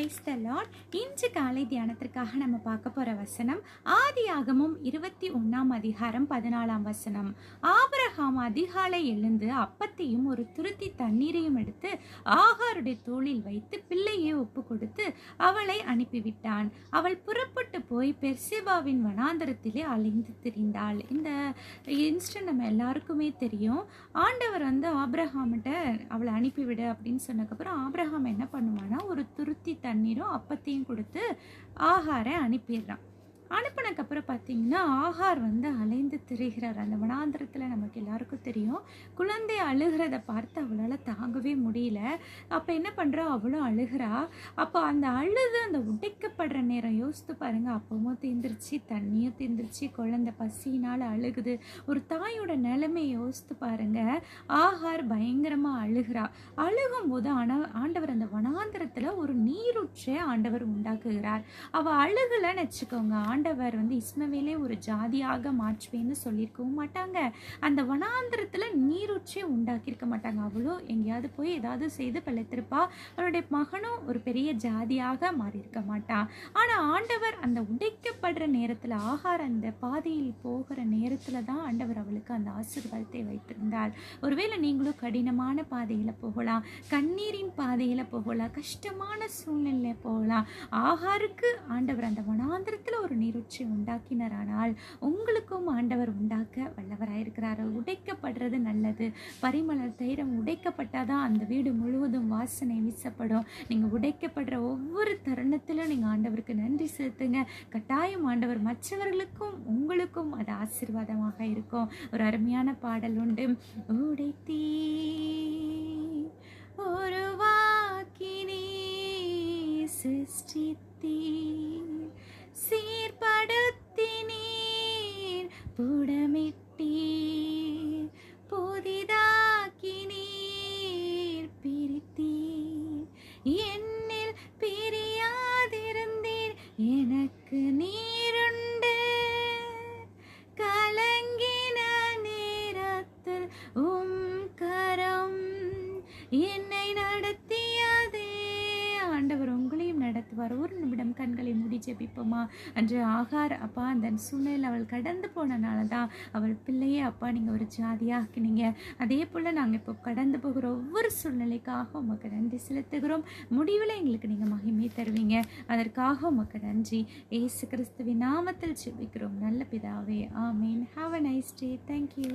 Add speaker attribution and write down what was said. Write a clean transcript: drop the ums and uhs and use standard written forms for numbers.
Speaker 1: Praise the Lord. இன்று காலை தியானத்திற்காக நம்ம பார்க்க போற வசனம் ஆதியாகமம் 21 அதிகாரம் 14 வசனம். ஆபிரகாம் அதிகாலை எழுந்து அப்பத்தையும் ஒரு துருத்தி தண்ணீரையும் எடுத்து ஆகாருடைய தோளில் வைத்து பிள்ளையை ஒப்பு கொடுத்து அவளை அனுப்பிவிட்டான். அவள் புறப்பட்டு போய் பெர்சேபாவின் வனாந்தரத்திலே அலைந்து திரிந்தாள். இந்த இன்ஸ்டன்ட் நம்ம எல்லாருக்குமே தெரியும். ஆண்டவர் ஆபிரகாமிட்ட அவளை அனுப்பிவிடு அப்படின்னு சொன்னதுக்கப்புறம் ஆபிரகாம் என்ன பண்ணுவானா, ஒரு துருத்தி தண்ணீரும் அப்பத்தையும் கொடுத்து ஆகாரை அனுப்பிடுறான். அனுப்பினதுக்கப்புறம் பார்த்தீங்கன்னா ஆகார் அலைந்து திரிகிறார் அந்த வனாந்திரத்தில். நமக்கு எல்லாருக்கும் தெரியும், குழந்தை அழுகிறத பார்த்து அவளால் தாங்கவே முடியல. அப்போ என்ன பண்ணுறா, அவளும் அழுகிறா. அப்போ அந்த அழுது அந்த உடைக்கப்படுற நேரம் யோசித்து பாருங்க. அப்பவும் தீந்துருச்சு, தண்ணியும் தீந்துருச்சு, குழந்தை பசியினால் அழுகுது. ஒரு தாயோட நிலைமையை யோசித்து பாருங்க. ஆகார் பயங்கரமாக அழுகிறா. அழுகும் போது ஆண்டவர் அந்த வனாந்திரத்தில் ஒரு நீரூற்றை ஆண்டவர் உண்டாக்குகிறார். அவள் அழுகலைன்னு வச்சுக்கோங்க, ஆண்டவர் இஸ்மவேலே ஒரு ஜாதியாக மாற்றுவேன்னு சொல்லியிருக்கவும் மாட்டாங்க. அந்த வனாந்திரத்தில் நீரூற்றே உண்டாக்கியிருக்க மாட்டாங்க. அவளும் எங்கேயாவது போய் ஏதாவது செய்து பிழைத்திருப்பா. அவளுடைய மகனும் ஒரு பெரிய ஜாதியாக மாறியிருக்க மாட்டான். ஆனால் ஆண்டவர் அந்த உடைக்கப்படுற நேரத்தில், ஆகார் அந்த பாதையில் போகிற நேரத்தில் தான் ஆண்டவர் அவளுக்கு அந்த ஆசீர்வாதத்தை வைத்திருந்தார். ஒருவேளை நீங்களும் கடினமான பாதையில் போகலாம், கண்ணீரின் பாதையில் போகலாம், கஷ்டமான சூழ்நிலையில் போகலாம். ஆகாருக்கு ஆண்டவர் அந்த வனாந்திரத்தில் ஒரு நீரூற்றி உண்டாக்கினாரானால் உங்களுக்கும் ஆண்டவர் உண்டாக்க வல்லவராயிருக்கிறார். உடைக்கப்படுறது நல்லது. பரிமள தைரம் உடைக்கப்பட்டாதான் அந்த வீடு முழுவதும் வாசனை வீசப்படும். நீங்கள் உடைக்கப்படுற ஒவ்வொரு தருணத்திலும் நீங்கள் ஆண்டவருக்கு நன்றி செலுத்துங்க. கட்டாயம் ஆண்டவர் மற்றவர்களுக்கும் உங்களுக்கும் அது ஆசீர்வாதமாக இருக்கும். ஒரு அருமையான பாடல் உண்டு. உடைத்தீ உருவாக்கினீ சிருஷ்டித்தீ சீர்படுத்தினீர் புடமிட்டீர் புதிதாக்கினீர் பிரித்தீர் என்னில் பிரியாதிருந்தீர் எனக்கு நீருண்டு கலங்கின நேரத்தில் கரம் என்னை நடத்தியதே. ஆண்டவர் உங்களையும் நடத்துவார். ஒரு நிமிடம் கண்களை மூடி ஜெபிப்போமா? அன்று ஆகார் அப்பா அந்த சூழ்நிலையில் அவள் கடந்து போனனால தான் அவள் பிள்ளையே அப்பா நீங்கள் ஒரு ஜாதியாக்கினீங்க. அதே போல் நாங்கள் இப்போ கடந்து போகிற ஒவ்வொரு சூழ்நிலைக்காக உமக்கு நன்றி செலுத்துகிறோம். முடிவில் எங்களுக்கு நீங்கள் மகிமை தருவீங்க. அதற்காக உமக்கு நன்றி. இயேசு கிறிஸ்துவின் நாமத்தில் ஜெபிக்கிறோம் நல்ல பிதாவே, ஆமீன். Have a nice day. Thank you.